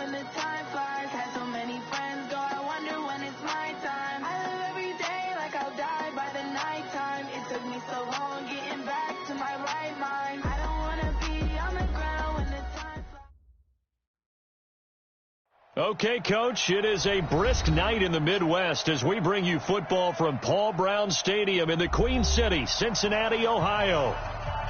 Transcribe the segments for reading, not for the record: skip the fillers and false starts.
when the time flies. Had so many friends go, I wonder when it's my time. I live every day like I'll die by the nighttime. It took me so long getting back to my right mind. I don't want to be on the ground when the time flies. Okay, Coach, it is a brisk night in the Midwest as we bring you football from Paul Brown Stadium in the Queen City, Cincinnati, Ohio.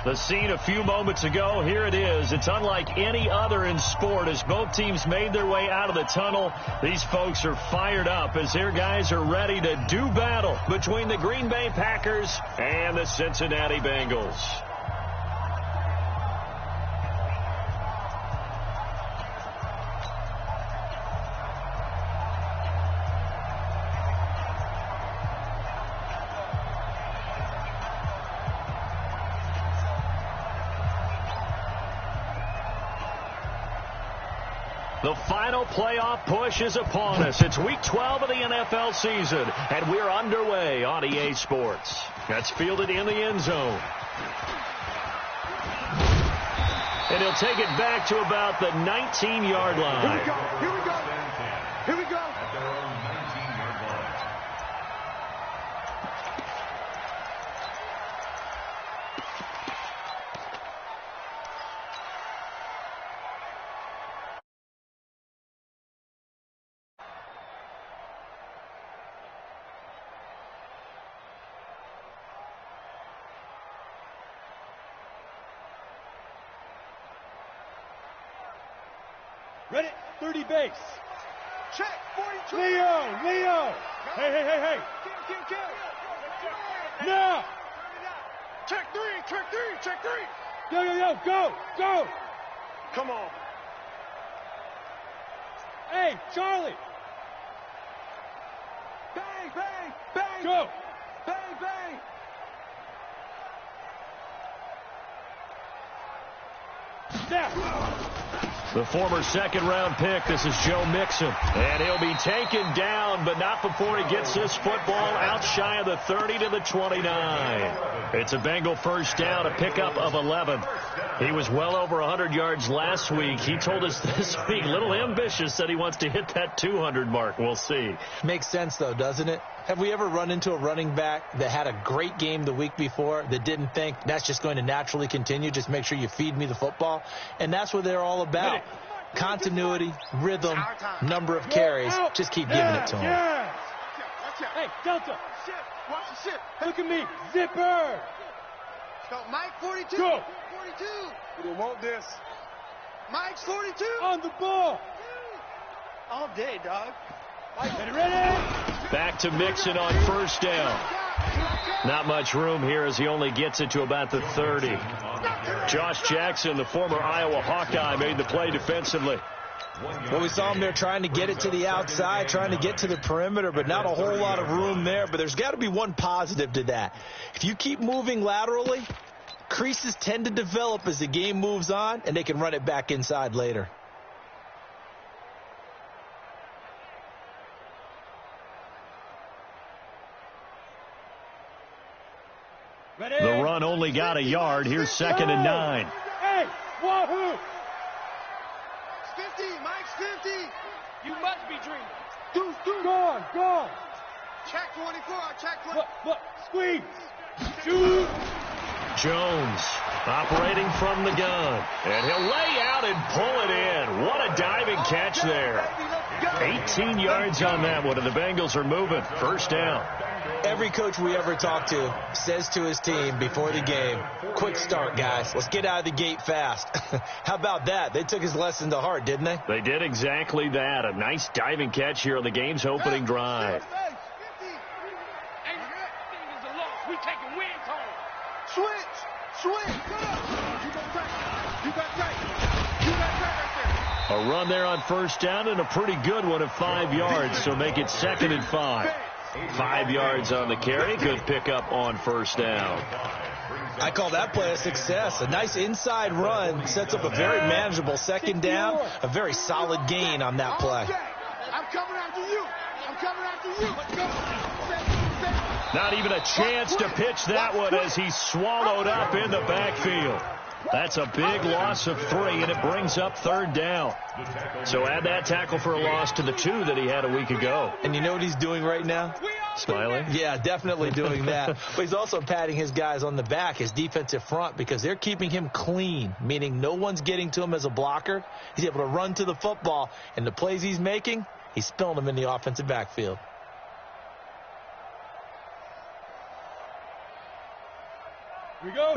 The scene a few moments ago, here it is. It's unlike any other in sport as both teams made their way out of the tunnel. These folks are fired up as their guys are ready to do battle between the Green Bay Packers and the Cincinnati Bengals. The final playoff push is upon us. It's week 12 of the NFL season, and we're underway on EA Sports. That's fielded in the end zone. And he'll take it back to about the 19-yard line. Here we go. Here we go. Here we go. Ready? 30 base. Check. 42. Leo. Hey. Now. Check three. Go. Come on. Hey, Charlie. Bang. Go. Bang. Snap. The former second-round pick, this is Joe Mixon. And he'll be taken down, but not before he gets this football out shy of the 30 to the 29. It's a Bengal first down, a pickup of 11. He was well over 100 yards last week. He told us this week, a little ambitious, that he wants to hit that 200 mark. We'll see. Makes sense, though, doesn't it? Have we ever run into a running back that had a great game the week before that didn't think that's just going to naturally continue? Just make sure you feed me the football. And that's what they're all about. Continuity, rhythm, number of carries. Just keep giving it to him. Yeah. Hey, Delta. Watch the ship. Look at me. Zipper. Go, Mike 42. Go. 42. We didn't want this. Mike's 42. On the ball. All day, dog. Ready? Back to Mixon on first down. Not much room here as he only gets it to about the 30. Josh Jackson, the former Iowa Hawkeye, made the play defensively. Well, we saw him there trying to get it to the outside, trying to get to the perimeter, but not a whole lot of room there. But there's got to be one positive to that. If you keep moving laterally, creases tend to develop as the game moves on, and they can run it back inside later. Ready? The run only got a yard. Here's 2nd and 9. Hey, wahoo! 50. Mike's 50. You must be dreaming. Gone. Check 24. Check 24. Look. Squeeze. Shoot. Jones operating from the gun. And he'll lay out and pull it in. What a diving catch there. 18 yards on that one, and the Bengals are moving. First down. Every coach we ever talk to says to his team before the game, quick start, guys. Let's get out of the gate fast. How about that? They took his lesson to heart, didn't they? They did exactly that. A nice diving catch here on the game's opening drive. Switch. You got right A run there on first down and a pretty good one of 5 yards, so make it 2nd and 5. 5 yards on the carry. Good pickup on first down. I call that play a success. A nice inside run sets up a very manageable 2nd down. A very solid gain on that play. I'm coming after you. Let's go. Not even a chance to pitch that one as he's swallowed up in the backfield. That's a big loss of 3, and it brings up 3rd down. So add that tackle for a loss to the 2 that he had a week ago. And you know what he's doing right now? Smiling? Yeah, definitely doing that. But he's also patting his guys on the back, his defensive front, because they're keeping him clean, meaning no one's getting to him as a blocker. He's able to run to the football, and the plays he's making, he's spilling them in the offensive backfield.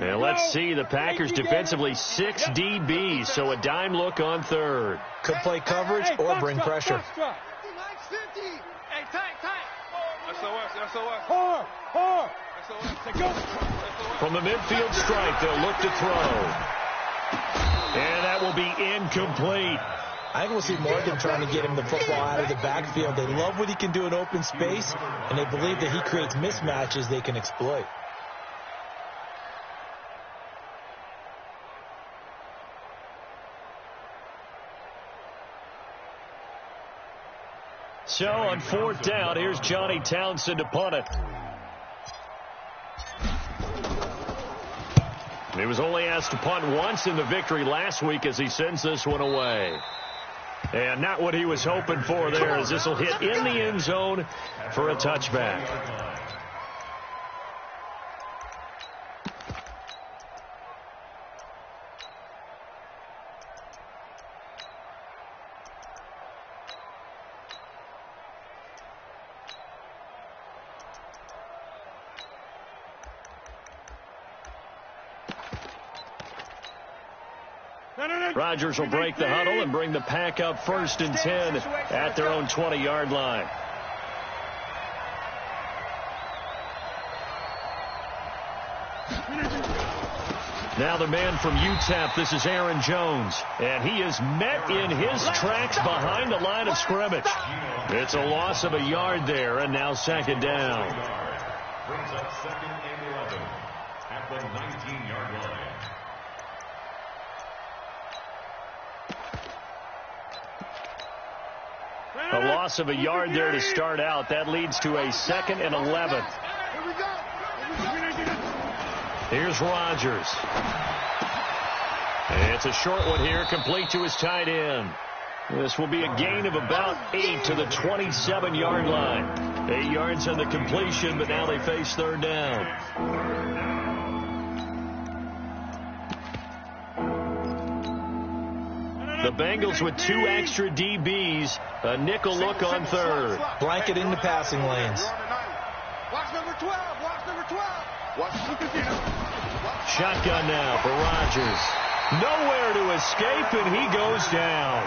And let's see, the Packers defensively 6 DBs, so a dime look on 3rd. Could play coverage or bring pressure. From the midfield stripe, they'll look to throw. And that will be incomplete. I think we'll see Morgan trying to get him the football out of the backfield. They love what he can do in open space, and they believe that he creates mismatches they can exploit. So on 4th down, here's Johnny Townsend to punt it. He was only asked to punt once in the victory last week as he sends this one away. And not what he was hoping for there, as this will hit in the end zone for a touchback. Rodgers will break the huddle and bring the Pack up 1st and 10 at their own 20-yard line. Now the man from UTEP, this is Aaron Jones, and he is met in his tracks behind the line of scrimmage. It's a loss of a yard there, and now 2nd down. Brings up 2nd and 11 at the 19-yard line. A loss of a yard there to start out. That leads to a 2nd and 11. Here's Rodgers. It's a short one here, complete to his tight end. This will be a gain of about 8 to the 27-yard line. 8 yards on the completion, but now they face 3rd down. The Bengals with 2 extra DBs, a nickel look on 3rd. Blanket in the passing lanes. Watch number 12. Watch number 12. Shotgun now for Rodgers. Nowhere to escape, and he goes down.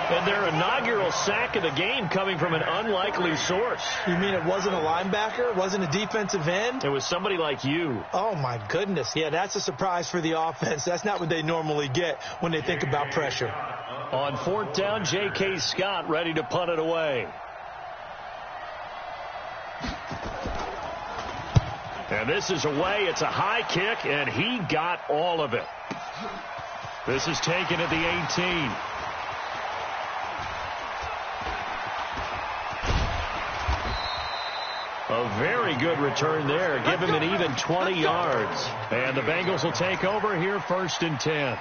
And their inaugural sack of the game coming from an unlikely source. You mean it wasn't a linebacker? It wasn't a defensive end? It was somebody like you. Oh, my goodness. Yeah, that's a surprise for the offense. That's not what they normally get when they think about pressure. On 4th down, J.K. Scott ready to punt it away. And this is away. It's a high kick, and he got all of it. This is taken at the 18. A very good return there. Give him an even 20 yards. And the Bengals will take over here 1st and 10.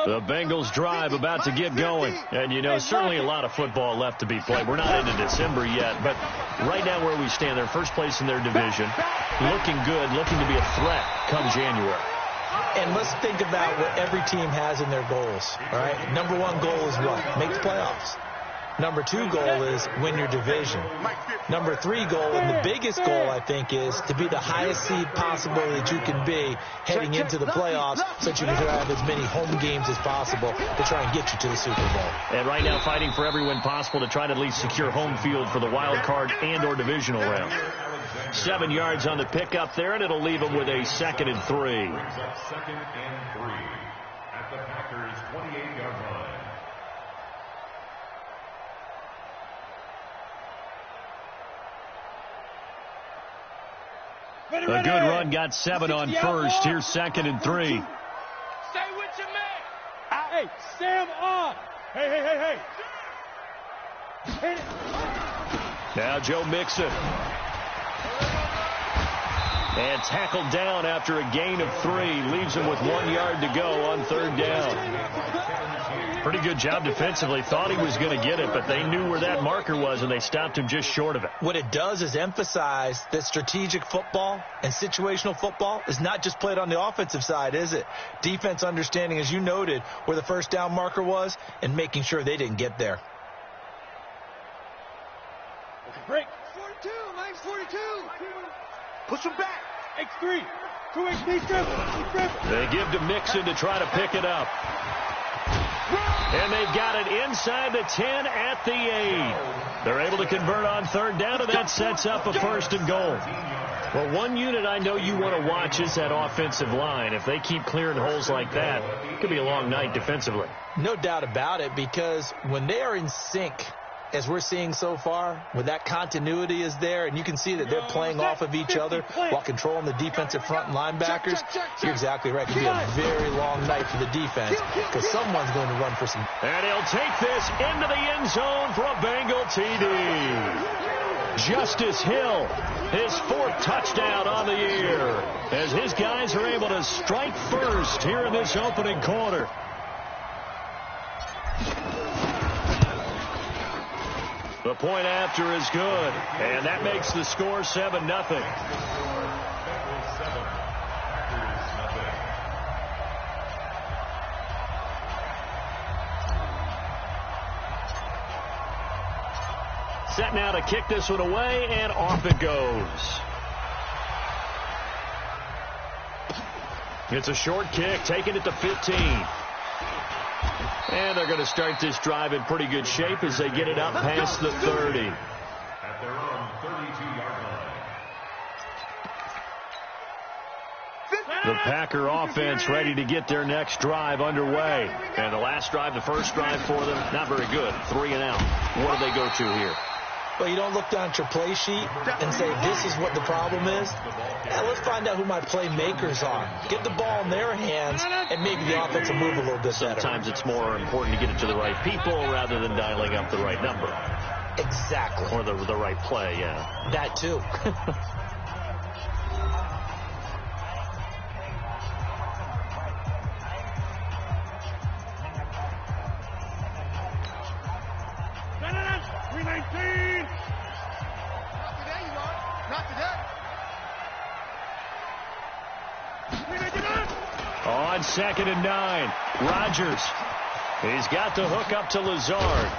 The Bengals drive about to get going. And, you know, certainly a lot of football left to be played. We're not into December yet, but right now where we stand, they're first place in their division. Looking good, looking to be a threat come January. And let's think about what every team has in their goals, all right? Number 1 goal is what? Make the playoffs. Number 2 goal is win your division. Number 3 goal, and the biggest goal, I think, is to be the highest seed possible that you can be heading into the playoffs so that you can have as many home games as possible to try and get you to the Super Bowl. And right now fighting for every win possible to try to at least secure home field for the wild card and or divisional round. 7 yards on the pickup there, and it'll leave them with a 2nd and 3. 2nd and 3 at the Packers' 28-yard line. A good run got 7 on 1st. Here's 2nd and 3. Stay with your man. Hey, Sam on. Hey. Now Joe Mixon. And tackled down after a gain of 3. Leaves him with 1 yard to go on 3rd down. Pretty good job defensively. Thought he was going to get it, but they knew where that marker was, and they stopped him just short of it. What it does is emphasize that strategic football and situational football is not just played on the offensive side, is it? Defense understanding, as you noted, where the 1st down marker was and making sure they didn't get there. Break. 42, Mike's 42. Push him back. X3. 2X, They give to Mixon to try to pick it up. And they've got it inside the 10 at the 8. They're able to convert on 3rd down, and that sets up a 1st and goal. Well, one unit I know you want to watch is that offensive line. If they keep clearing holes like that, it could be a long night defensively. No doubt about it, because when they are in sync, as we're seeing so far, when that continuity is there, and you can see that they're playing off of each other while controlling the defensive front and linebackers, you're exactly right. It could be a very long night for the defense because someone's going to run for some. And he'll take this into the end zone for a Bengal TD. Justice Hill, his 4th touchdown on the year, as his guys are able to strike first here in this opening quarter. The point after is good, and that makes the score 7-0. Set now to kick this one away, and off it goes. It's a short kick, taking it to 15. And they're going to start this drive in pretty good shape as they get it up past the 30. At their own 32-yard line. The Packer offense ready to get their next drive underway. And the last drive, the first drive for them, not very good. 3 and out. What do they go to here? Well, you don't look down at your play sheet and say, this is what the problem is. Now, let's find out who my playmakers are. Get the ball in their hands, and maybe the offense will move a little bit better. Sometimes it's more important to get it to the right people rather than dialing up the right number. Exactly. Or the right play, yeah. That, too. On 2nd and 9, Rodgers. He's got the hook up to Lazard.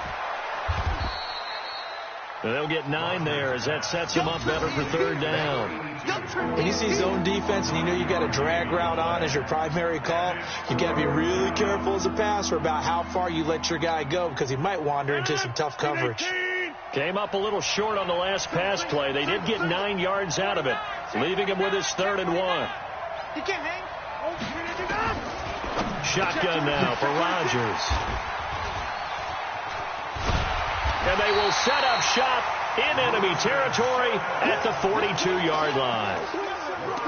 They'll get 9 there as that sets him up better for 3rd down. When you see zone defense and you know you got a drag route on as your primary call, you got to be really careful as a passer about how far you let your guy go because he might wander into some tough coverage. Came up a little short on the last pass play. They did get 9 yards out of it, leaving him with his 3rd and 1. You can't hang. Shotgun now for Rodgers. And they will set up shop in enemy territory at the 42-yard line.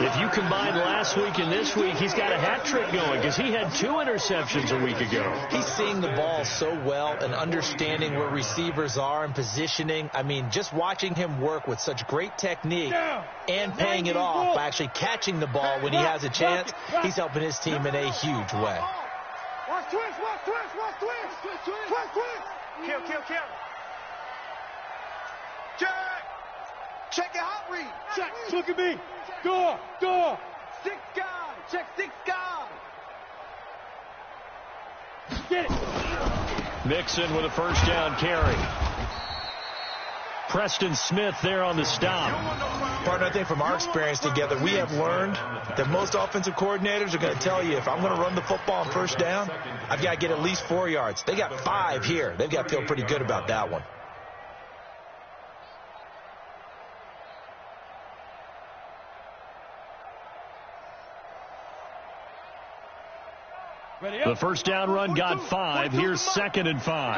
If you combine last week and this week, he's got a hat trick going because he had 2 interceptions a week ago. He's seeing the ball so well and understanding where receivers are and positioning. I mean, just watching him work with such great technique and paying it off by actually catching the ball when he has a chance, he's helping his team in a huge way. Watch twist, watch twist, watch twist. Twist, twist. Kill. Check your hot read. Check. Look at me. Door. 6 guard. Check 6 guard. Get it. Mixon with a 1st down carry. Preston Smith there on the stop. Partner, I think from our experience together, we have learned that most offensive coordinators are going to tell you if I'm going to run the football on 1st down, I've got to get at least 4 yards. They got 5 here. They've got to feel pretty good about that one. The 1st down run got 5. Here's 2nd and 5.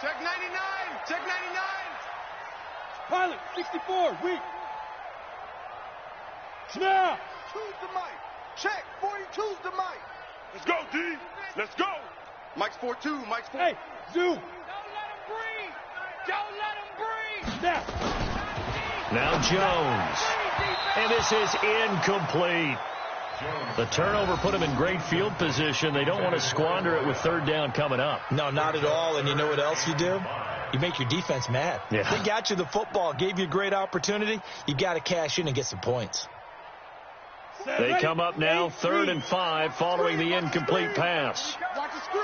Check 99. Check 99. Pilot, 64, weak. Snap. 2's the mic. Check, 42's the mic. Let's go, D. Let's go. Mike's 4-2, Mike's 4. Hey, zoom. Don't let him Now Jones. And this is incomplete. The turnover put him in great field position. They don't want to squander it with third down coming up. No, not at all. And you know what else you do? You make your defense mad. Yeah. They got you the football, gave you a great opportunity. You got to cash in and get some points. They come up now 3rd and 5 following the incomplete pass. Watch the screen.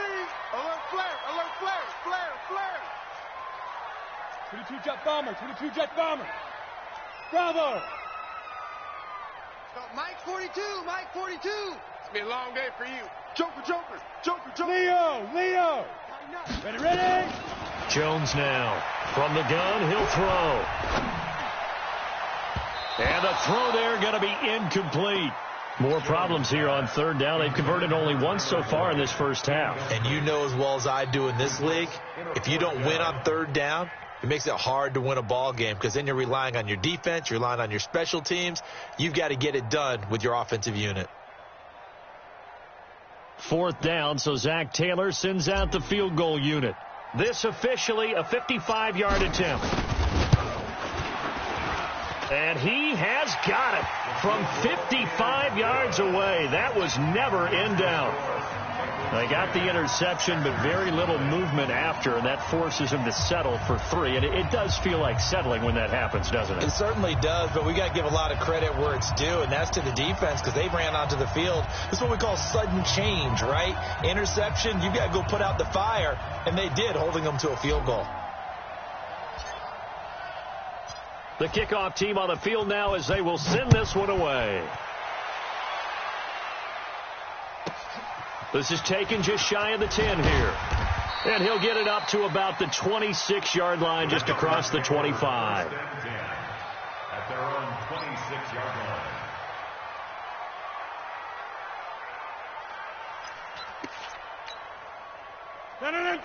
Alert flare. Alert flare. Flare. 22 jet bomber. 22 jet bomber. Bravo. Mike 42. Mike 42. It's going to be a long day for you. Joker. Leo. Ready. Jones now from the gun. He'll throw. And the throw there going to be incomplete. More problems here on third down. They've converted only once so far in this first half. And you know as well as I do in this league, if you don't win on third down, it makes it hard to win a ball game because then you're relying on your defense, you're relying on your special teams. You've got to get it done with your offensive unit. 4th down, so Zach Taylor sends out the field goal unit. This officially a 55-yard attempt. And he has got it from 55 yards away. That was never in doubt. They got the interception, but very little movement after, and that forces him to settle for 3. And it does feel like settling when that happens, doesn't it? It certainly does, but we got to give a lot of credit where it's due, and that's to the defense because they ran onto the field. This is what we call sudden change, right? Interception, you got to go put out the fire, and they did, holding them to a field goal. The kickoff team on the field now as they will send this one away. This is taken just shy of the 10 here. And he'll get it up to about the 26-yard line, just across the 25. At their own 26-yard line.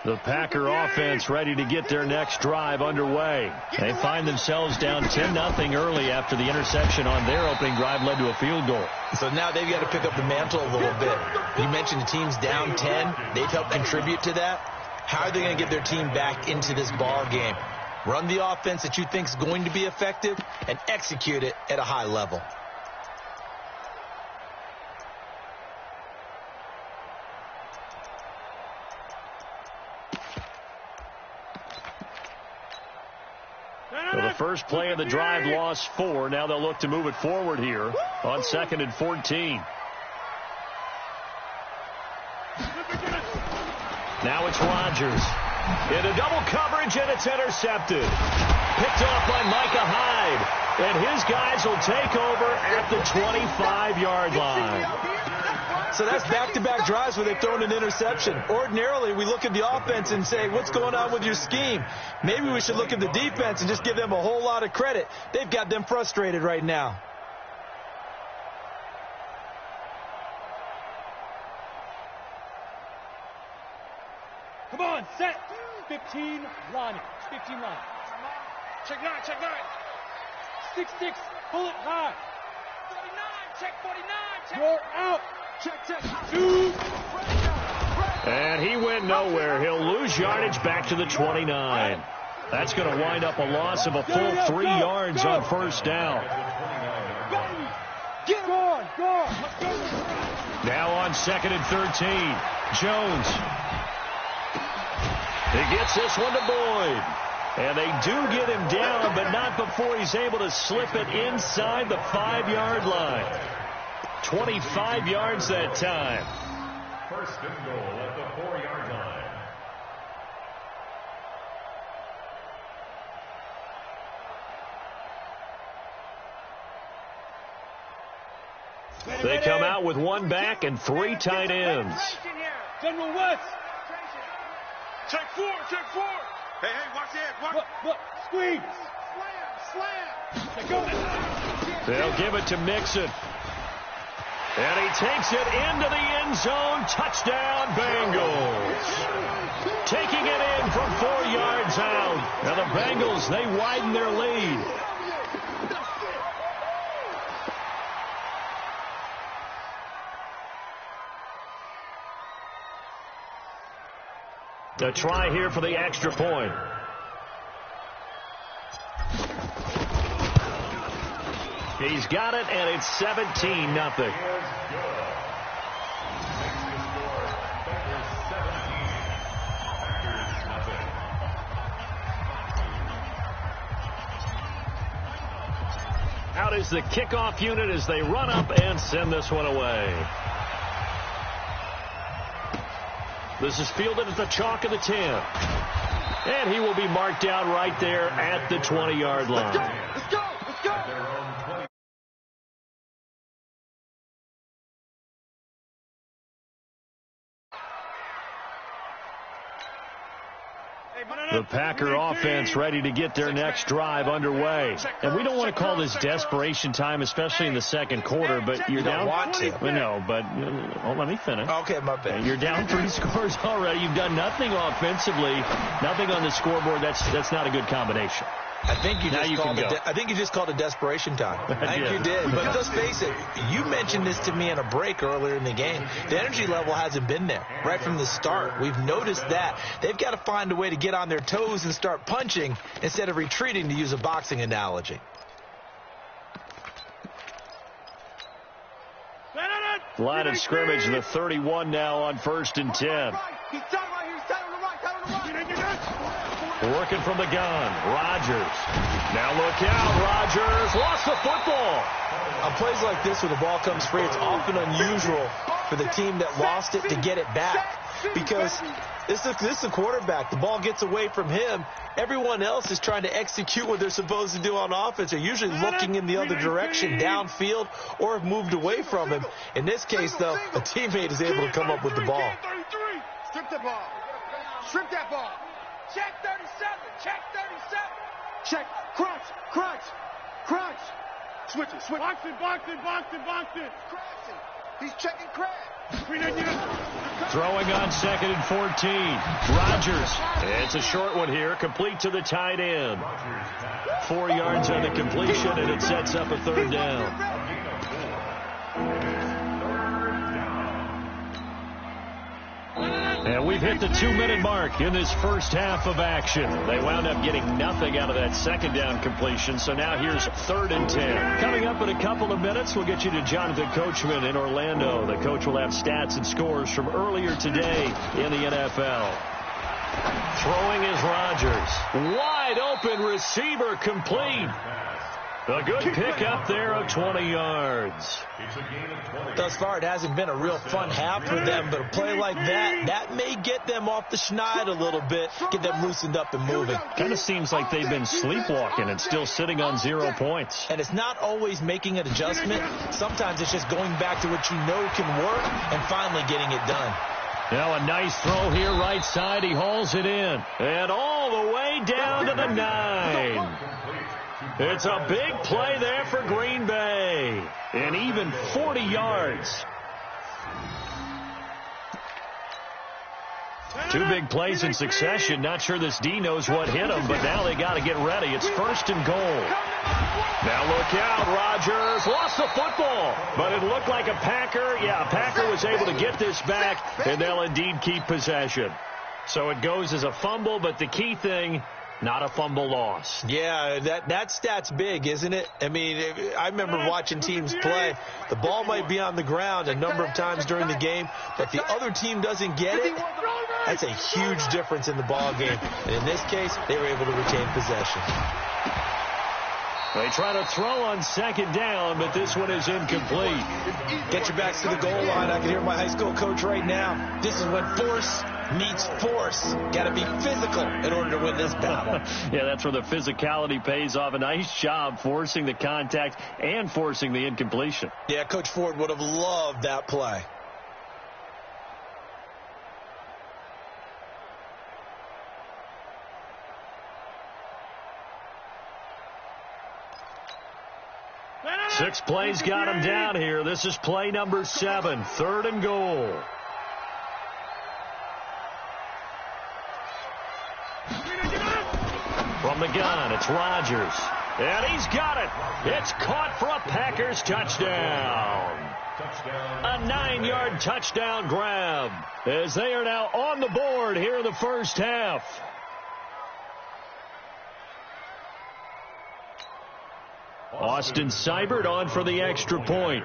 The Packer offense ready to get their next drive underway. They find themselves down 10-0 early after the interception on their opening drive led to a field goal. So now they've got to pick up the mantle a little bit. You mentioned the team's down 10. They've helped contribute to that. How are they going to get their team back into this ball game? Run the offense that you think is going to be effective and execute it at a high level. Well, the first play of the drive lost 4. Now they'll look to move it forward here on 2nd and 14. Now it's Rodgers. Into double coverage, and it's intercepted. Picked off by Micah Hyde. And his guys will take over at the 25-yard line. So that's back-to-back drives where they've thrown an interception. Ordinarily, we look at the offense and say, what's going on with your scheme? Maybe we should look at the defense and just give them a whole lot of credit. They've got them frustrated right now. Come on, set. 15 line. 15 line. Check 9. 6-6. Pull it high. 49. Check 49. Check. You're out. Check. 2. And he went nowhere. He'll lose yardage back to the 29. That's going to wind up a loss of a full 3 yards on first down. Get on. Now on 2nd and 13. Jones. He gets this one to Boyd. And they do get him down, but not before he's able to slip it inside the 5-yard line. 25 yards that time. First and goal at the 4-yard line. They come out with 1 back and 3 tight ends. General West. Check 4. Hey, watch that. Look. Squeeze. Slam. They'll give it to Mixon. And he takes it into the end zone. Touchdown, Bengals. Taking it in from 4 yards out. Now the Bengals, they widen their lead. A try here for the extra point. He's got it, and it's 17-0. Out is the kickoff unit as they run up and send this one away. This is fielded at the chalk of the 10. And he will be marked down right there at the 20-yard line. Let's go! Let's go! The Packer offense ready to get their next drive underway. And we don't want to call this desperation time, especially in the second quarter, but you're down. Want to. No, but let me finish. Okay, my bad. You're down 3 scores already. You've done nothing offensively, nothing on the scoreboard. That's not a good combination. I think you just called it desperation time. I think you did. But let's face it, you mentioned this to me in a break earlier in the game. The energy level hasn't been there right from the start. We've noticed that. They've got to find a way to get on their toes and start punching instead of retreating, to use a boxing analogy. Line of scrimmage, the 31 now on 1st and 10. He's tight right here. He's tight on the right. Tight on the right. Working from the gun. Rodgers. Now look out. Rodgers lost the football. On plays like this, when the ball comes free, it's often unusual for the team that lost it to get it back. Because this is the quarterback. The ball gets away from him. Everyone else is trying to execute what they're supposed to do on offense. They're usually looking in the other direction, downfield, or have moved away from him. In this case, though, a teammate is able to come up with the ball. Strip the ball. Strip that ball. Check 37. Check 37. Check. Crunch. Crunch. Crunch. Switch it. Switch it. Box it. Crashing. He's checking crash. Throwing on 2nd and 14. Rodgers. It's a short one here, complete to the tight end. 4 yards on the completion, and it sets up a 3rd down. And we've hit the 2-minute mark in this first half of action. They wound up getting nothing out of that 2nd down completion, so now here's 3rd and 10. Coming up in a couple of minutes, we'll get you to Jonathan Coachman in Orlando. The coach will have stats and scores from earlier today in the NFL. Throwing is Rodgers. Wide open receiver, complete. A good pick up there of 20 yards. Thus far, it hasn't been a real fun half for them, but a play like that may get them off the schneid a little bit, get them loosened up and moving. Kind of seems like they've been sleepwalking and still sitting on 0 points. And it's not always making an adjustment. Sometimes it's just going back to what you know can work and finally getting it done. Now a nice throw here, right side. He hauls it in. And all the way down to the 9. It's a big play there for Green Bay. And even 40 yards. 2 big plays in succession. Not sure this D knows what hit him, but now they got to get ready. It's 1st and goal. Now look out. Rodgers lost the football, but it looked like a Packer. Yeah, a Packer was able to get this back, and they'll indeed keep possession. So it goes as a fumble, but the key thing, not a fumble loss. Yeah, that stat's big, isn't it? I mean, I remember watching teams play. The ball might be on the ground a number of times during the game, but the other team doesn't get it. That's a huge difference in the ball game. And in this case, they were able to retain possession. They try to throw on 2nd down, but this one is incomplete. Get your backs to the goal line. I can hear my high school coach right now. This is when force meets force. Got to be physical in order to win this battle. Yeah, that's where the physicality pays off. A nice job forcing the contact and forcing the incompletion. Yeah, Coach Ford would have loved that play. Six plays got him down here. This is play number 7, 3rd and goal. From the gun, it's Rodgers. And he's got it. It's caught for a Packers touchdown. A 9-yard touchdown grab as they are now on the board here in the first half. Austin Seibert on for the extra point.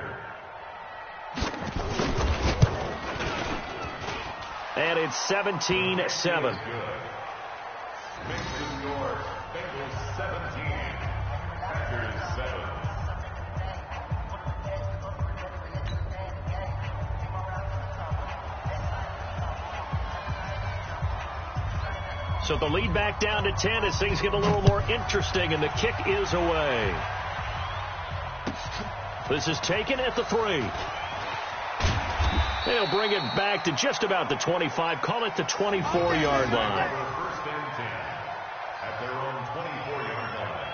And it's 17-7. Makes the score. Bengals 17. Packers 7. So the lead back down to 10 as things get a little more interesting, and the kick is away. This is taken at the 3. They'll bring it back to just about the 25, call it the 24-yard line. First and 10 at their own 24-yard line.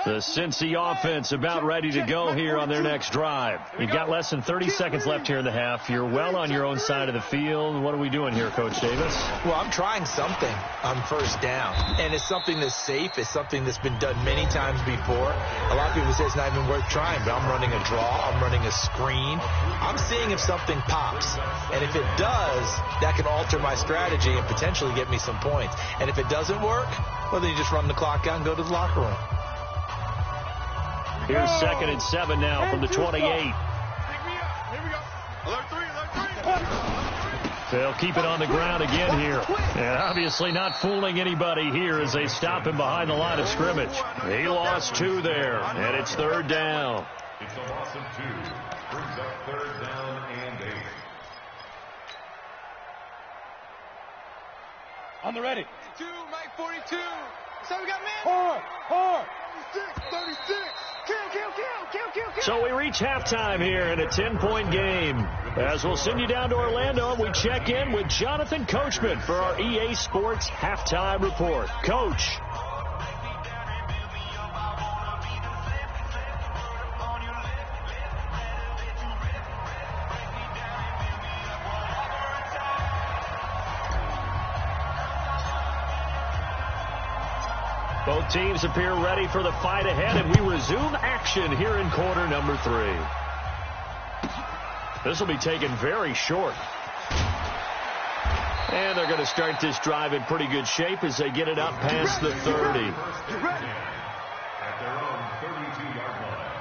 The Cincy offense about ready to go here on their next drive. You've got less than 30 seconds left here in the half. You're well on your own side of the field. What are we doing here, Coach Davis? Well, I'm trying something on first down, and it's something that's safe. It's something that's been done many times before. A lot of people say it's not even worth trying, but I'm running a draw. I'm running a screen. I'm seeing if something pops, and if it does, that can alter my strategy and potentially get me some points. And if it doesn't work, well, then you just run the clock out and go to the locker room. Here's 2nd and 7 now from the 28. They'll keep it on the ground again here. And obviously not fooling anybody here as they stop him behind the line of scrimmage. He lost 2 there, and it's 3rd down. It's a loss of 2. Brings up 3rd down and 8. On the ready. 2, Mike 42. So we got man. Hard. 36. Kill. So we reach halftime here in a 10-point game. As we'll send you down to Orlando, and we check in with Jonathan Coachman for our EA Sports Halftime Report. Coach. Both teams appear ready for the fight ahead, and we resume action here in quarter number 3. This will be taken very short. And they're going to start this drive in pretty good shape as they get it up past the 30. At their own 32-yard line.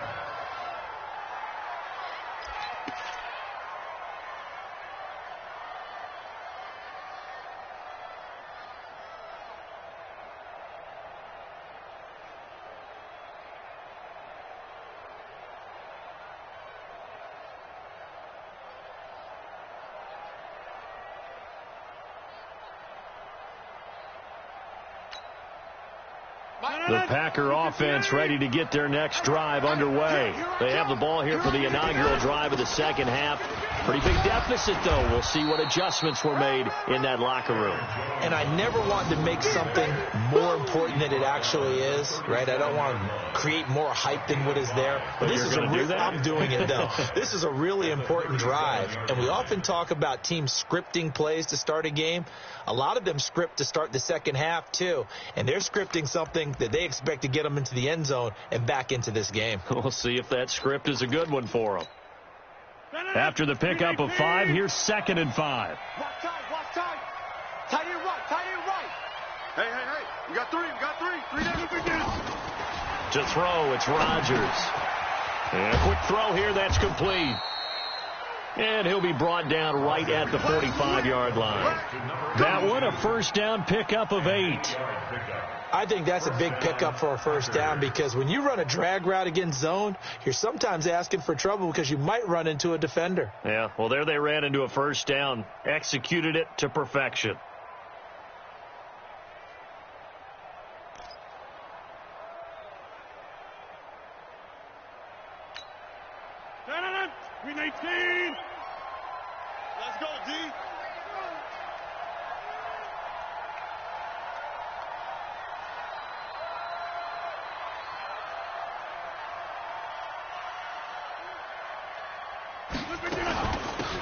The Packer offense ready to get their next drive underway. They have the ball here for the inaugural drive of the second half. Pretty big deficit, though. We'll see what adjustments were made in that locker room. And I never want to make something more important than it actually is, right? I don't want to create more hype than what is there. But this is I'm doing it, though. This is a really important drive. And we often talk about teams scripting plays to start a game. A lot of them script to start the second half, too. And they're scripting something that they expect to get them into the end zone and back into this game. We'll see if that script is a good one for them. After the pickup of 5, here's 2nd and 5. Watch tight. Tight end right. Hey. We got 3. 3 down to begin. To throw, it's Rodgers. And a quick throw here, that's complete. And he'll be brought down right at the 45-yard line. That one, a first down pickup of 8. I think that's a big pickup for a first down because when you run a drag route against zone, you're sometimes asking for trouble because you might run into a defender. Yeah, well, there they ran into a first down, executed it to perfection. We 19. Let's go, D.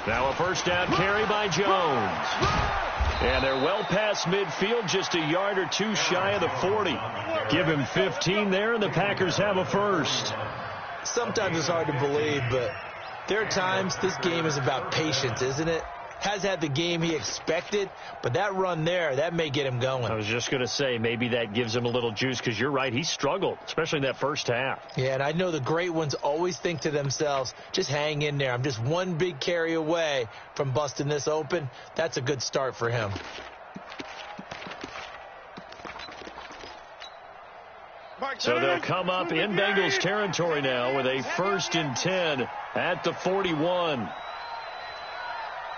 Now a first down carry by Jones. And they're well past midfield, just a yard or two shy of the 40. Give him 15 there, and the Packers have a first. Sometimes it's hard to believe, but there are times this game is about patience, isn't it? Has had the game he expected, but that run there, that may get him going. I was just going to say, maybe that gives him a little juice, because you're right, he struggled, especially in that first half. Yeah, and I know the great ones always think to themselves, just hang in there. I'm just one big carry away from busting this open. That's a good start for him. So they'll come up in Bengals territory now with a 1st and 10 at the 41.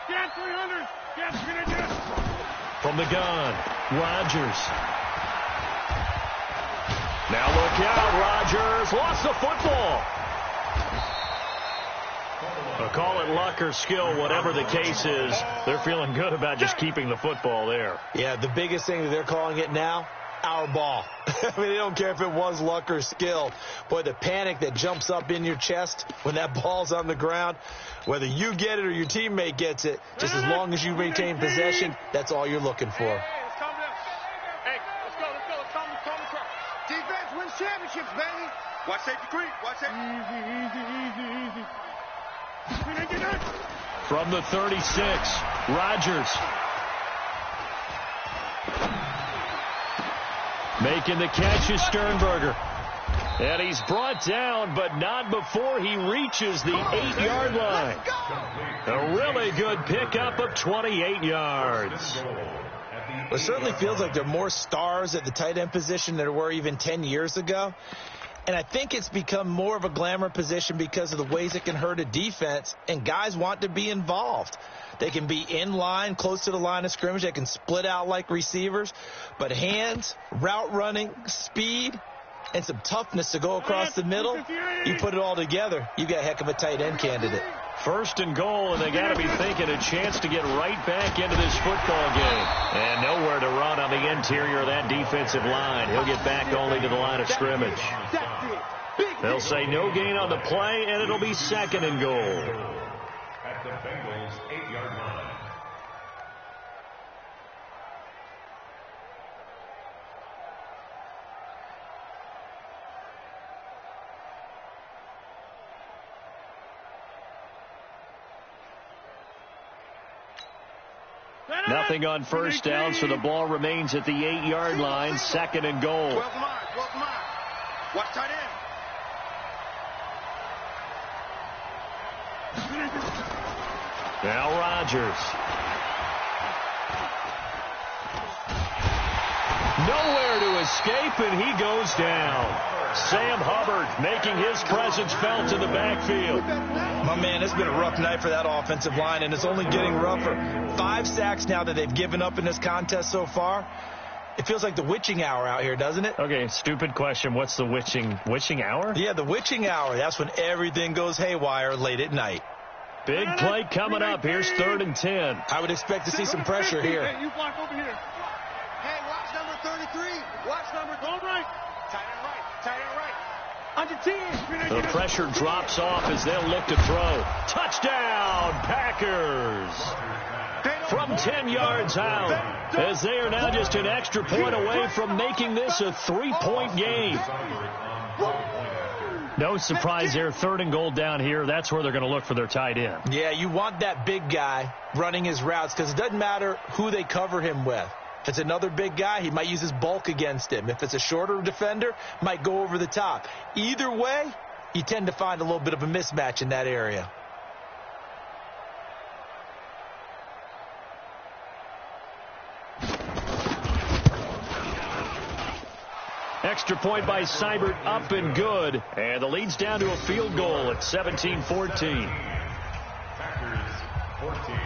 Get 300. Get 300. From the gun, Rodgers. Now look out, Rodgers lost the football. I'll call it luck or skill, whatever the case is. They're feeling good about just keeping the football there. Yeah, the biggest thing that they're calling it now, our ball. I mean, they don't care if it was luck or skill. Boy, the panic that jumps up in your chest when that ball's on the ground, whether you get it or your teammate gets it, just as long as you maintain possession, that's all you're looking for. Hey, let's calm down. Hey, let's go. Let's calm down. Defense wins championships, baby. Watch safety creep. Watch safety. Easy. From the 36, Rodgers. Making the catch is Sternberger. And he's brought down, but not before he reaches the 8-yard line. A really good pickup of 28 yards. It certainly feels like there are more stars at the tight end position than there were even 10 years ago. And I think it's become more of a glamour position because of the ways it can hurt a defense, and guys want to be involved. They can be in line, close to the line of scrimmage. They can split out like receivers. But hands, route running, speed, and some toughness to go across the middle, you put it all together, you got a heck of a tight end candidate. 1st and goal, and they got to be thinking a chance to get right back into this football game. And nowhere to run on the interior of that defensive line. He'll get back only to the line of scrimmage. They'll say no gain on the play, and it'll be 2nd and goal. At the Bengals' 8-yard line. Nothing on first down, so the ball remains at the 8-yard line, 2nd and goal. 12 line. Watch tight end. Now Rodgers. Nowhere to escape, and he goes down. Sam Hubbard making his presence felt in the backfield. My man, it's been a rough night for that offensive line, and it's only getting rougher. 5 sacks now that they've given up in this contest so far. It feels like the witching hour out here, doesn't it? Okay, stupid question. What's the witching hour? Yeah, the witching hour. That's when everything goes haywire late at night. Big play coming up. Here's 3rd and 10. I would expect to see some pressure here. Hey, you block over here. Hey, watch number 33. Watch number. Go right. Tight end right. Tight end right. Under 10. The pressure drops off as they'll look to throw. Touchdown, Packers. From 10 yards out, as they are now just an extra point away from making this a 3-point game. No surprise there, 3rd and goal down here. That's where they're going to look for their tight end. Yeah, you want that big guy running his routes because it doesn't matter who they cover him with. If it's another big guy, he might use his bulk against him. If it's a shorter defender, might go over the top. Either way, you tend to find a little bit of a mismatch in that area. Extra point by Seibert, up and good. And the lead's down to a field goal at 17-14. Packers 14.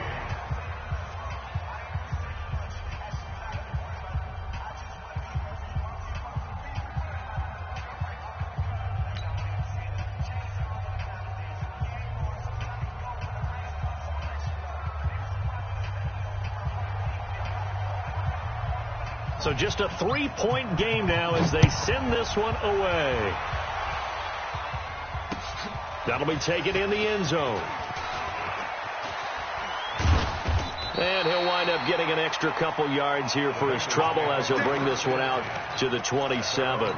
So just a 3-point game now as they send this one away. That'll be taken in the end zone. And he'll wind up getting an extra couple yards here for his trouble as he'll bring this one out to the 27.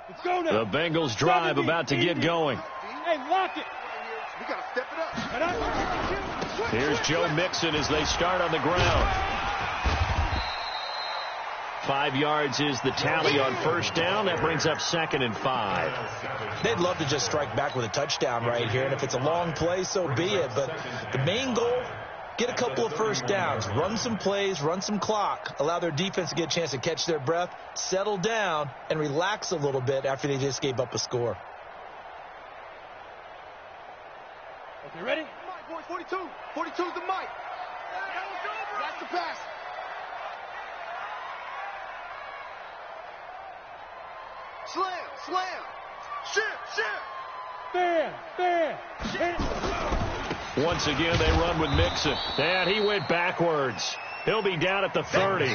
Let's go now. The Bengals drive about to get going. Hey, lock it. We got to step it up. Here's Joe Mixon as they start on the ground. 5 yards is the tally on first down. That brings up 2nd and 5. They'd love to just strike back with a touchdown right here, and if it's a long play, so be it. But the main goal, get a couple of first downs, run some plays, run some clock, allow their defense to get a chance to catch their breath, settle down, and relax a little bit after they just gave up a score. Okay, ready? Mike, boys, 42. 42's the mic. That's the pass. Slam, slam. Shit. Fan. Once again, they run with Mixon. And he went backwards. He'll be down at the 30.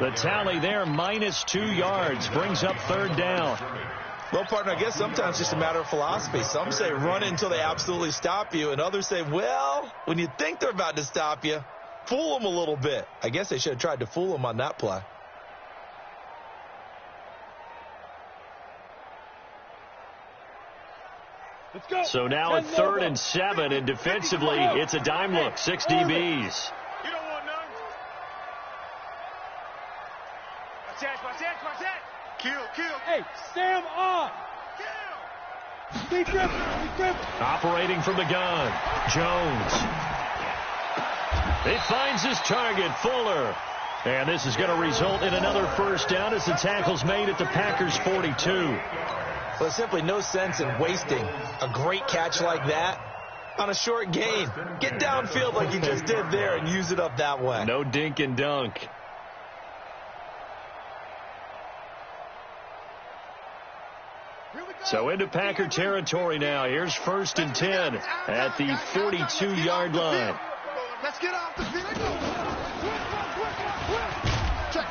The tally there, -2 yards, brings up 3rd down. Well, partner, I guess sometimes it's just a matter of philosophy. Some say run until they absolutely stop you, and others say, well, when you think they're about to stop you, fool them a little bit. I guess they should have tried to fool them on that play. Let's go. So now at 3rd and 7, and defensively, it's a dime look, 6 DBs. You don't want none. Watch that. Kill. Hey, Sam on. Kill. Be driven. Operating from the gun, Jones. He finds his target, Fuller. And this is going to result in another first down as the tackle's made at the Packers' 42. Well, there's simply no sense in wasting a great catch like that on a short gain. Get downfield like you just did there and use it up that way. No dink and dunk. So into Packer territory now. Here's 1st and 10 at the 42-yard line. Let's get off the field. Check.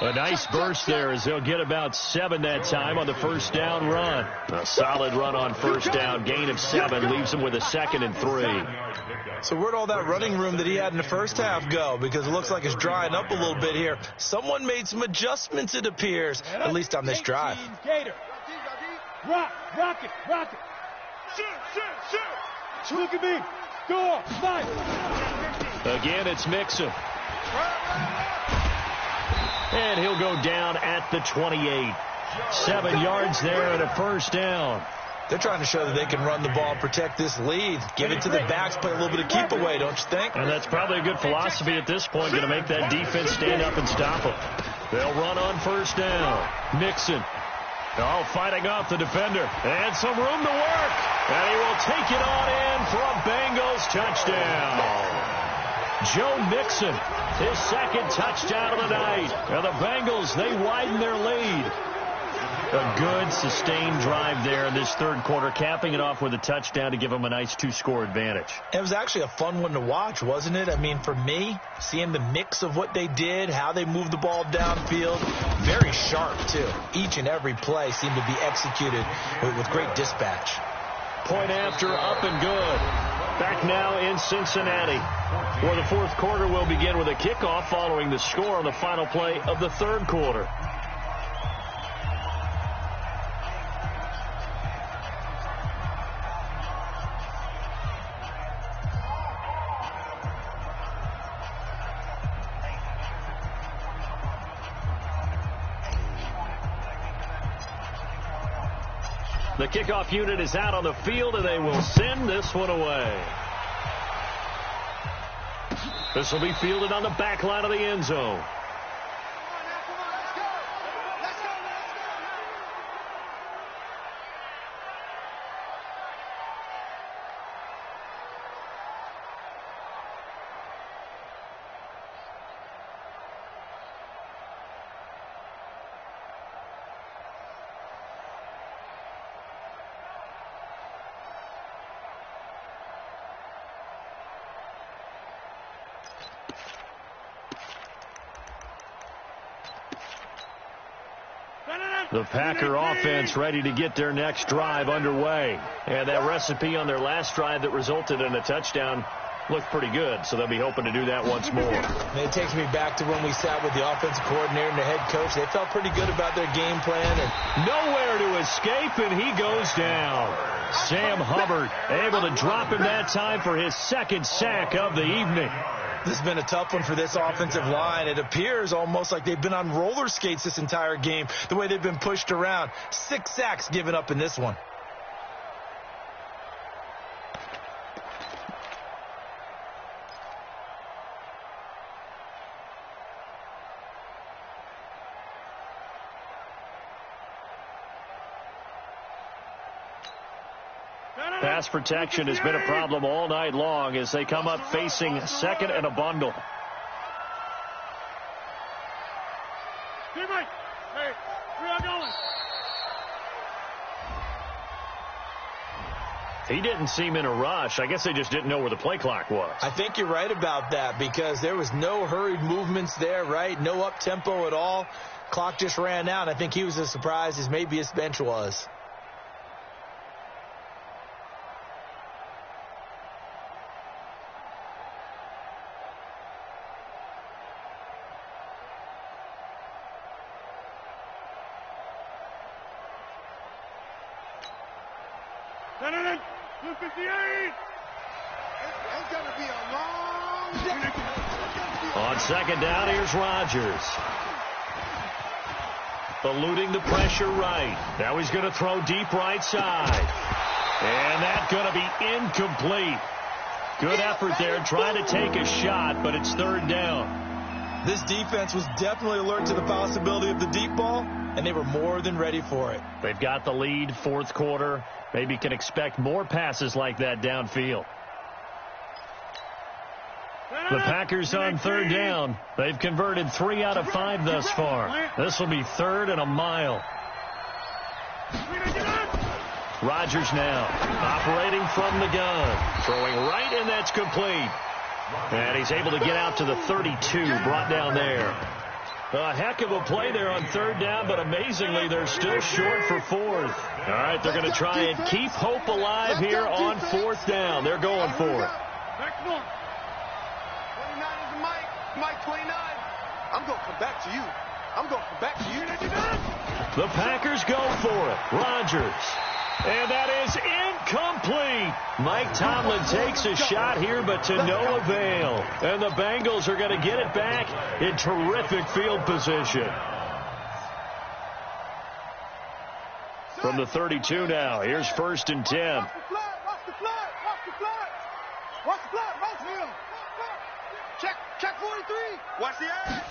A nice burst there as they'll get about 7 that time on the first down run. A solid run on first down. Gain of 7 leaves them with a 2nd and 3. So where'd all that running room that he had in the first half go? Because it looks like it's drying up a little bit here. Someone made some adjustments, it appears, at least on this drive. Gator. Rock it. Shoot. Look at me. Score. Fight. Again, it's Mixon. And he'll go down at the 28. 7 yards there and a first down. They're trying to show that they can run the ball, protect this lead, give it to the backs, play a little bit of keep away, don't you think? And that's probably a good philosophy at this point, going to make that defense stand up and stop them. They'll run on first down. Mixon. Oh, fighting off the defender. And some room to work. And he will take it on in for a Bengals touchdown. Joe Mixon, his 2nd touchdown of the night. And the Bengals, they widen their lead. A good, sustained drive there in this 3rd quarter, capping it off with a touchdown to give them a nice 2-score advantage. It was actually a fun one to watch, wasn't it? I mean, for me, seeing the mix of what they did, how they moved the ball downfield, very sharp, too. Each and every play seemed to be executed with great dispatch. Point after, up and good. Back now in Cincinnati, where the 4th quarter will begin with a kickoff following the score on the final play of the 3rd quarter. The kickoff unit is out on the field, and they will send this one away. This will be fielded on the back line of the end zone. The Packer offense ready to get their next drive underway. And that recipe on their last drive that resulted in a touchdown looked pretty good, so they'll be hoping to do that once more. And it takes me back to when we sat with the offensive coordinator and the head coach. They felt pretty good about their game plan. And nowhere to escape, and he goes down. Sam Hubbard able to drop him that time for his second sack of the evening. This has been a tough one for this offensive line. It appears almost like they've been on roller skates this entire game, the way they've been pushed around. 6 sacks given up in this one. Pass protection has been a problem all night long as they come up facing second and a bundle. Teammate, hey, we are going. He didn't seem in a rush. I guess they just didn't know where the play clock was. I think you're right about that because there was no hurried movements there, right? No up-tempo at all. Clock just ran out. I think he was as surprised as maybe his bench was. On second down, here's Rodgers. Eluding the pressure right. Now he's going to throw deep right side. And that's going to be incomplete. Good effort there trying to take a shot, but it's third down. This defense was definitely alert to the possibility of the deep ball, and they were more than ready for it. They've got the lead, fourth quarter. Maybe can expect more passes like that downfield. The Packers on third down. They've converted 3 out of 5 thus far. This will be third and a mile. Rodgers now operating from the gun. Throwing right, and that's complete. And he's able to get out to the 32, brought down there. A heck of a play there on third down, but amazingly, they're still short for fourth. All right, they're going to try and keep hope alive here on fourth down. They're going for it. Mike 29. I'm going to come back to you. I'm going to come back to you. The Packers go for it. Rodgers. And that is incomplete. Mike Tomlin takes a shot here, but to no avail. And the Bengals are going to get it back in terrific field position. From the 32 now, here's first and 10. Watch the flat. Watch the flat. Watch the flat. Watch the flat. Watch him. Check 43. Watch the ass.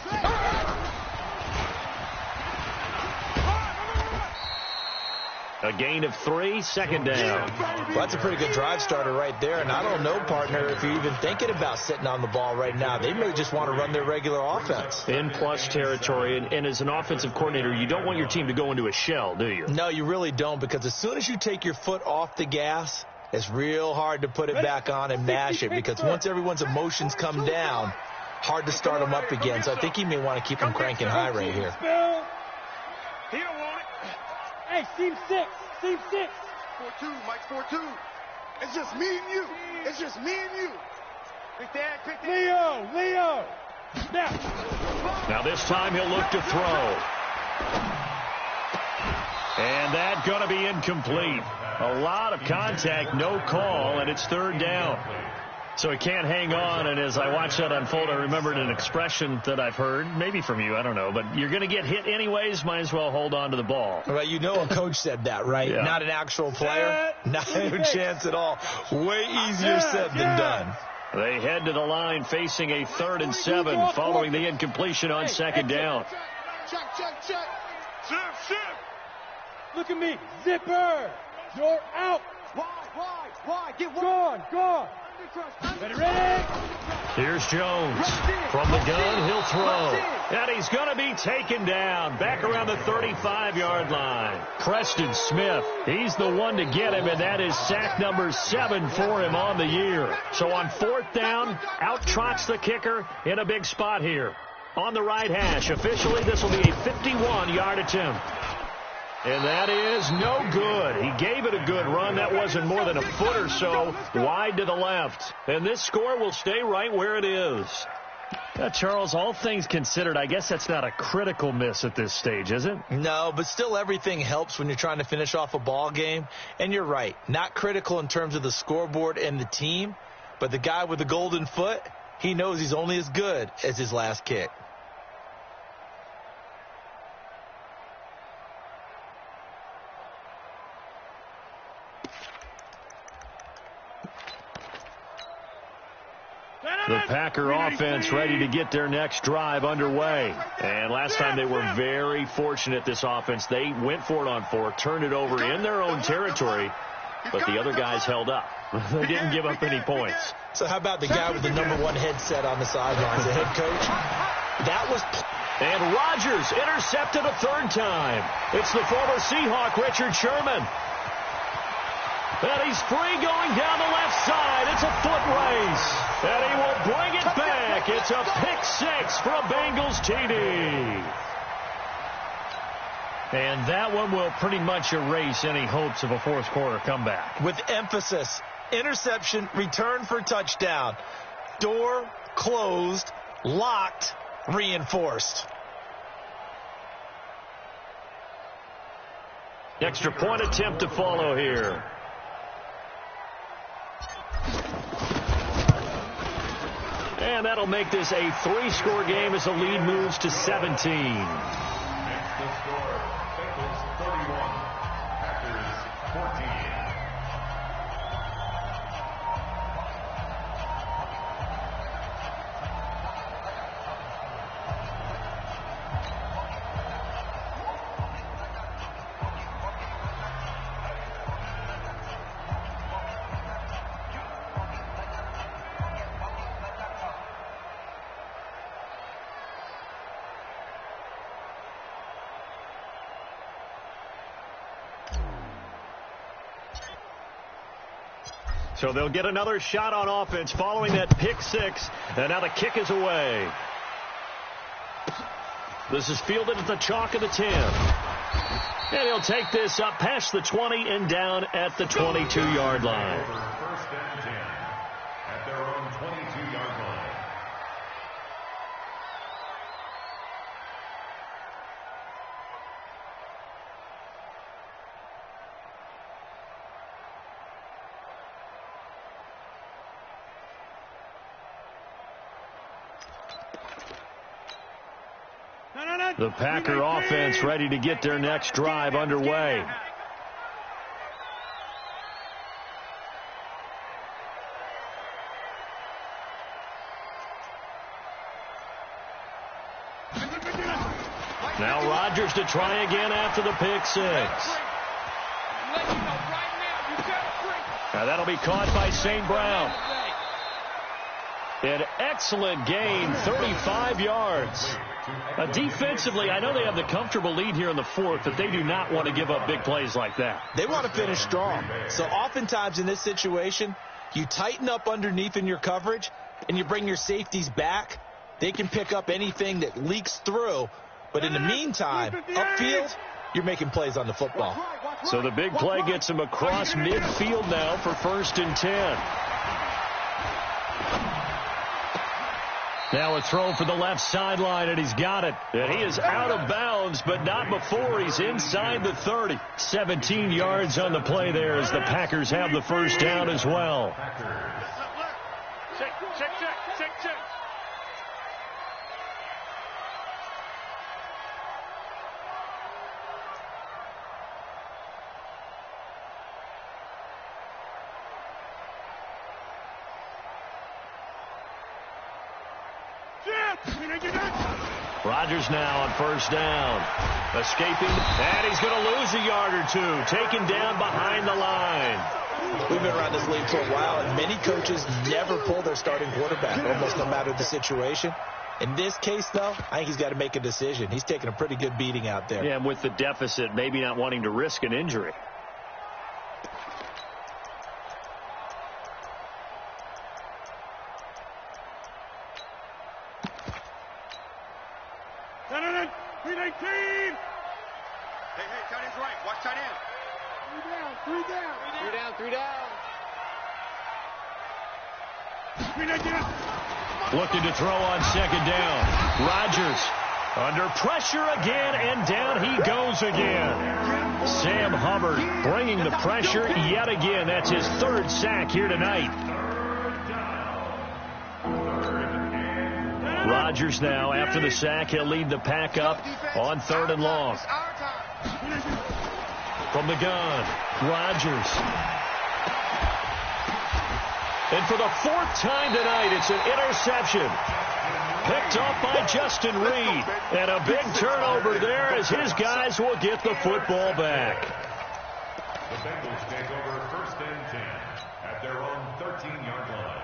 A gain of 3, second down. Well, that's a pretty good drive starter right there. And I don't know, partner, if you're even thinking about sitting on the ball right now. They may just want to run their regular offense. In plus territory. And as an offensive coordinator, you don't want your team to go into a shell, do you? No, you really don't, because as soon as you take your foot off the gas, it's real hard to put it back on and mash it, because once everyone's emotions come down, hard to start them up again. So I think he may want to keep them cranking high right here. He don't want it. Hey, team 6. Team 6. 4-2. Mike's 4-2. It's just me and you. It's just me and you. Pick that. Pick that. Leo. Now this time he'll look to throw. And that's going to be incomplete. A lot of contact, no call, and it's third down. So he can't hang on, and as I watched that unfold, I remembered an expression that I've heard, maybe from you, I don't know, but you're going to get hit anyways, might as well hold on to the ball. Well, you know a coach said that, right? Yeah. Not an actual player. Not a chance at all. Way easier said than done. They head to the line facing a 3rd and 7 following the incompletion on second down. Check. Shift. Look at me. Zipper. You're out. Why? Get Gone. Ready? Here's Jones. From the gun, he'll throw. And he's going to be taken down back around the 35-yard line. Preston Smith, he's the one to get him, and that is sack number 7 for him on the year. So on fourth down, out trots the kicker in a big spot here. On the right hash, officially this will be a 51-yard attempt. And that is no good. He gave it a good run. That wasn't more than a foot or so wide to the left. And this score will stay right where it is. Charles, all things considered, I guess that's not a critical miss at this stage, is it? No, but still everything helps when you're trying to finish off a ball game. And you're right, not critical in terms of the scoreboard and the team, but the guy with the golden foot, he knows he's only as good as his last kick. The Packer offense ready to get their next drive underway. And last time they were very fortunate, this offense. They went for it on 4, turned it over in their own territory, but the other guys held up. They didn't give up any points. So how about the guy with the #1 headset on the sidelines, the head coach? That was... And Rodgers intercepted a third time. It's the former Seahawk, Richard Sherman. And he's free going down the left side. It's a foot race. And he will bring it back. It's a pick 6 for a Bengals TD. And that one will pretty much erase any hopes of a fourth quarter comeback. With emphasis, interception, return for touchdown. Door closed, locked, reinforced. Extra point attempt to follow here. And that'll make this a 3-score game as the lead moves to 17. Next to score, Bengals 31, Packers 14. So they'll get another shot on offense following that pick 6. And now the kick is away. This is fielded at the chalk of the 10. And he'll take this up past the 20 and down at the 22-yard line. First and 10 at their own 22-yard line. The Packer offense ready to get their next drive underway. Now Rodgers to try again after the pick 6. Now that'll be caught by St. Brown. An excellent gain, 35 yards. Defensively, I know they have the comfortable lead here in the 4th, but they do not want to give up big plays like that. They want to finish strong. So oftentimes in this situation, you tighten up underneath in your coverage, and you bring your safeties back. They can pick up anything that leaks through. But in the meantime, upfield, you're making plays on the football. So the big play gets him across midfield now for 1st and 10. Now a throw for the left sideline, and he's got it. And he is out of bounds, but not before he's inside the 30. 17 yards on the play there as the Packers have the first down as well. Check. Rodgers now on 1st down. Escaping, and he's going to lose a yard or 2. Taken down behind the line. We've been around this league for a while, and many coaches never pull their starting quarterback, almost no matter the situation. In this case, though, I think he's got to make a decision. He's taking a pretty good beating out there. Yeah, and with the deficit, maybe not wanting to risk an injury. Hey, tight end's right. Watch tight end. Three down. Looking to throw on second down. Rodgers under pressure again, and down he goes again. Sam Hubbard bringing the pressure yet again. That's his third sack here tonight. Rodgers now, after the sack, he'll lead the pack up on 3rd and long. From the gun, Rodgers. And for the 4th time tonight, it's an interception. Picked off by Justin Reed. And a big turnover there as his guys will get the football back. The Bengals take over 1st and 10 at their own 13-yard line.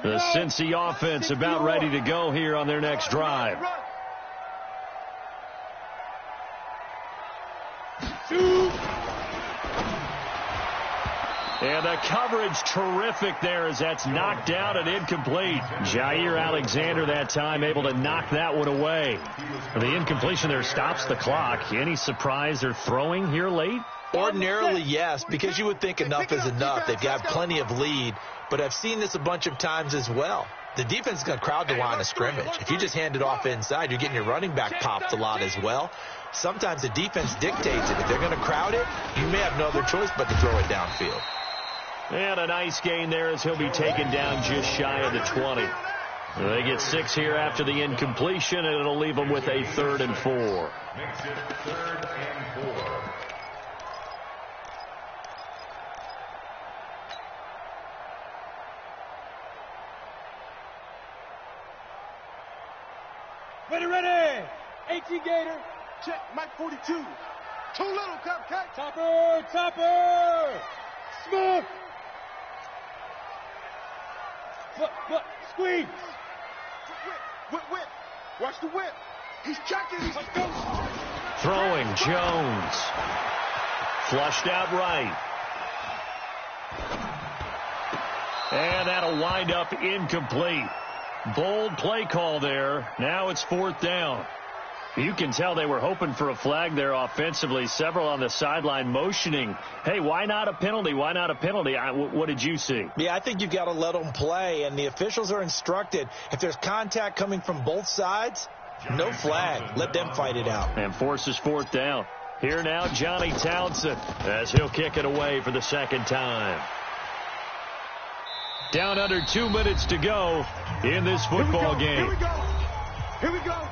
The Cincy offense about ready to go here on their next drive. And the coverage terrific there as that's knocked down and incomplete. Jair Alexander that time able to knock that one away. The incompletion there stops the clock. Any surprise they're throwing here late? Ordinarily, yes, because you would think enough is enough. They've got plenty of lead, but I've seen this a bunch of times as well. The defense is going to crowd the line of scrimmage. If you just hand it off inside, you're getting your running back popped a lot as well. Sometimes the defense dictates it. If they're going to crowd it, you may have no other choice but to throw it downfield. And a nice gain there as he'll be taken down just shy of the 20. They get 6 here after the incompletion, and it'll leave them with a 3rd and 4. Makes it 3rd and 4. Ready. 18 Gator. Check, Mike 42. Too little, Cupcake. Topper. Smoke. Squeeze. Whip. Watch the whip. He's checking. Let's go. Throwing Jones. Flushed out right. And that'll wind up incomplete. Bold play call there. Now it's 4th down. You can tell they were hoping for a flag there offensively. Several on the sideline motioning. Hey, why not a penalty? Why not a penalty? What did you see? Yeah, I think you've got to let them play, and the officials are instructed. If there's contact coming from both sides, no flag. Let them fight it out. And forces 4th down. Here now, Johnny Townsend, as he'll kick it away for the 2nd time. Down under 2 minutes to go in this football game. Here we go.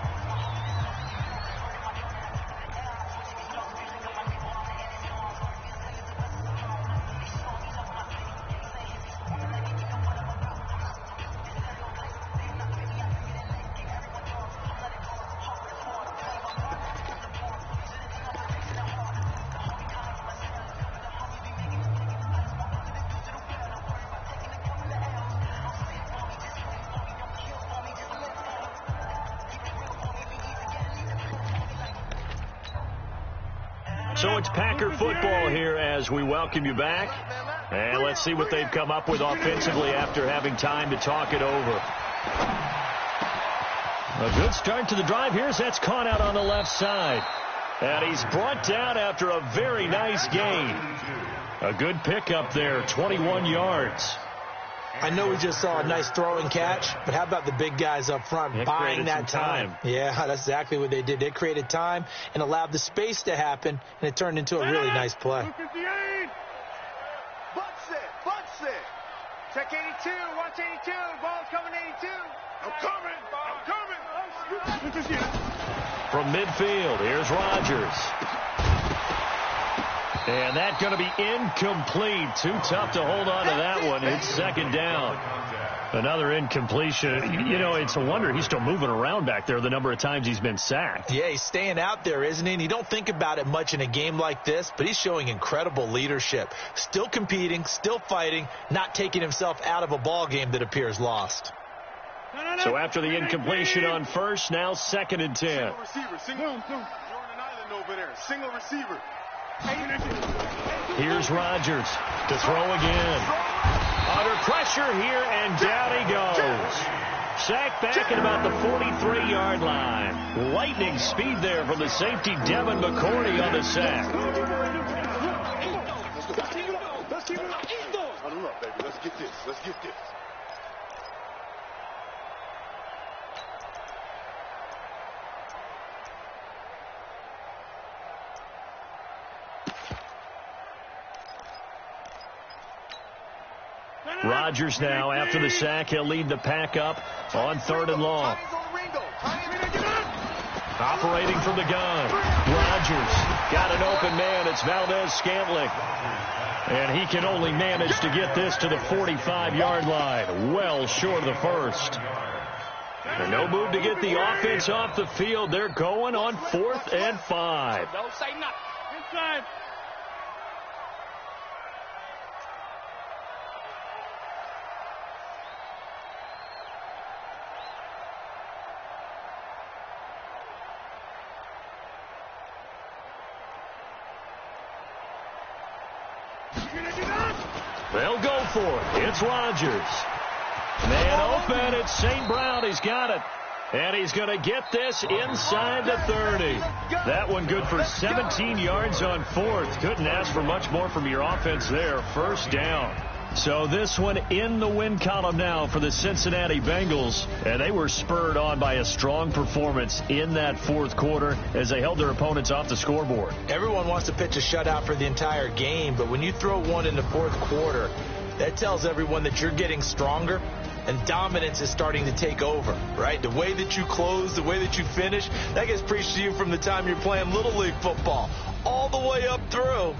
So it's Packer football here as we welcome you back. And let's see what they've come up with offensively after having time to talk it over. A good start to the drive here as that's caught out on the left side. And he's brought down after a very nice gain. A good pickup there, 21 yards. I know we just saw a nice throw and catch, but how about the big guys up front buying that time? Yeah, that's exactly what they did. They created time and allowed the space to happen, and it turned into a really nice play. Butts it. Check 82, watch 82, ball's coming 82. I'm coming. From midfield, here's Rodgers. And that's going to be incomplete. Too tough to hold on to that one. It's 2nd down. Another incompletion. You know, it's a wonder he's still moving around back there the number of times he's been sacked. Yeah, he's staying out there, isn't he? And you don't think about it much in a game like this, but he's showing incredible leadership. Still competing, still fighting, not taking himself out of a ball game that appears lost. So after the incompletion on first, now 2nd and 10. counting over there. Single receiver. Here's Rodgers to throw again. Under pressure here, and down he goes. Sacked back at about the 43-yard line. Lightning speed there from the safety, Devin McCourty, on the sack. Huddle up, baby. Let's get this. Let's get this. Rodgers now, after the sack, he'll lead the pack up on 3rd and long. Operating from the gun. Rodgers got an open man. It's Valdez-Scantling. And he can only manage to get this to the 45-yard line. Well short of the first. And no move to get the offense off the field. They're going on 4th and 5. Don't say nothing. Inside. They'll go for it. It's Rodgers. Man open. It's St. Brown. He's got it. And he's going to get this inside the 30. That one good for 17 yards on 4th. Couldn't ask for much more from your offense there. First down. So this one in the win column now for the Cincinnati Bengals. And they were spurred on by a strong performance in that 4th quarter as they held their opponents off the scoreboard. Everyone wants to pitch a shutout for the entire game, but when you throw one in the 4th quarter, that tells everyone that you're getting stronger and dominance is starting to take over, right? The way that you close, the way that you finish, that gets preached to you from the time you're playing Little League football all the way up through.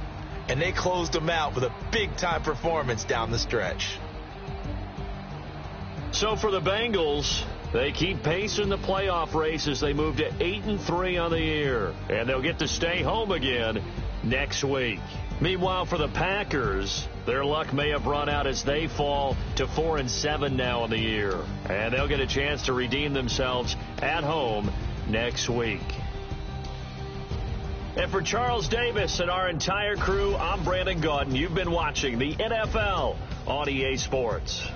And they closed them out with a big-time performance down the stretch. So for the Bengals, they keep pace in the playoff race as they move to 8-3 on the year. And they'll get to stay home again next week. Meanwhile, for the Packers, their luck may have run out as they fall to 4-7 now on the year. And they'll get a chance to redeem themselves at home next week. And for Charles Davis and our entire crew, I'm Brandon Gaudin. You've been watching the NFL on EA Sports.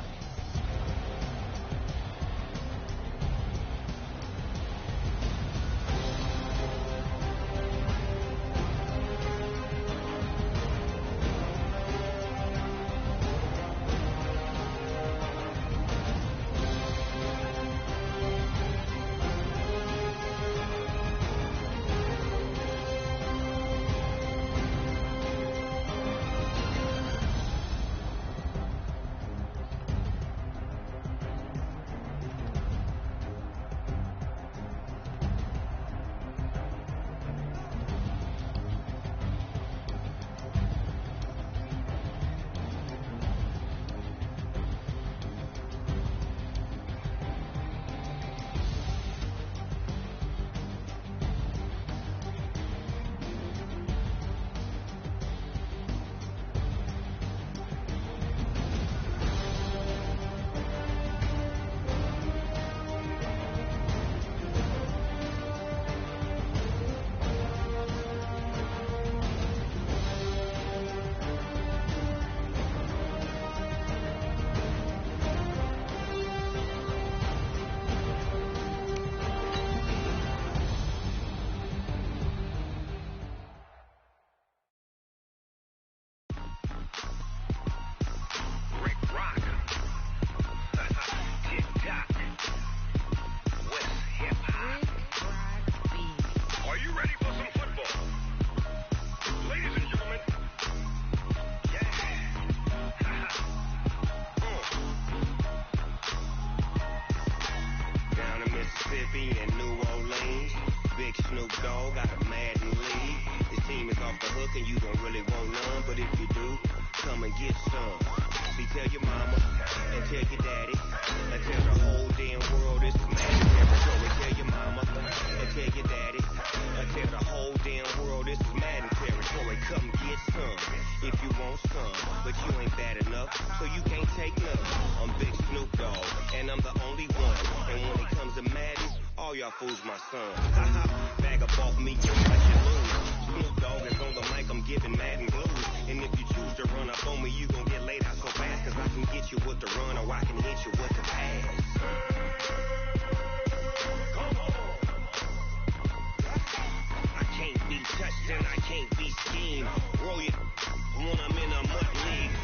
Fools my son. Back brag about me, you let you lose. Snoop Dogg is on the mic, I'm giving Madden blues. And if you choose to run up on me, you gon' get laid out so fast. Cause I can get you with the run or I can hit you with the pass. I can't be touched and I can't be schemed. Roll you when I'm in a mud league.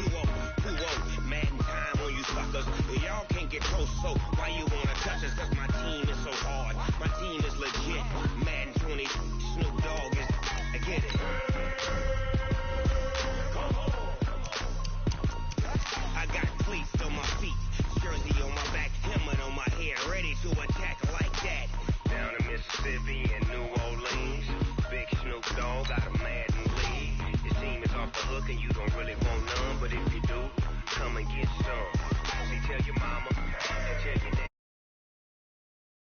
2-0, Madden time on you suckers. Y'all can't get close, so why you wanna touch us? Cause my team is so hard. My team is legit. Madden 20, Snoop Dogg is, I get it.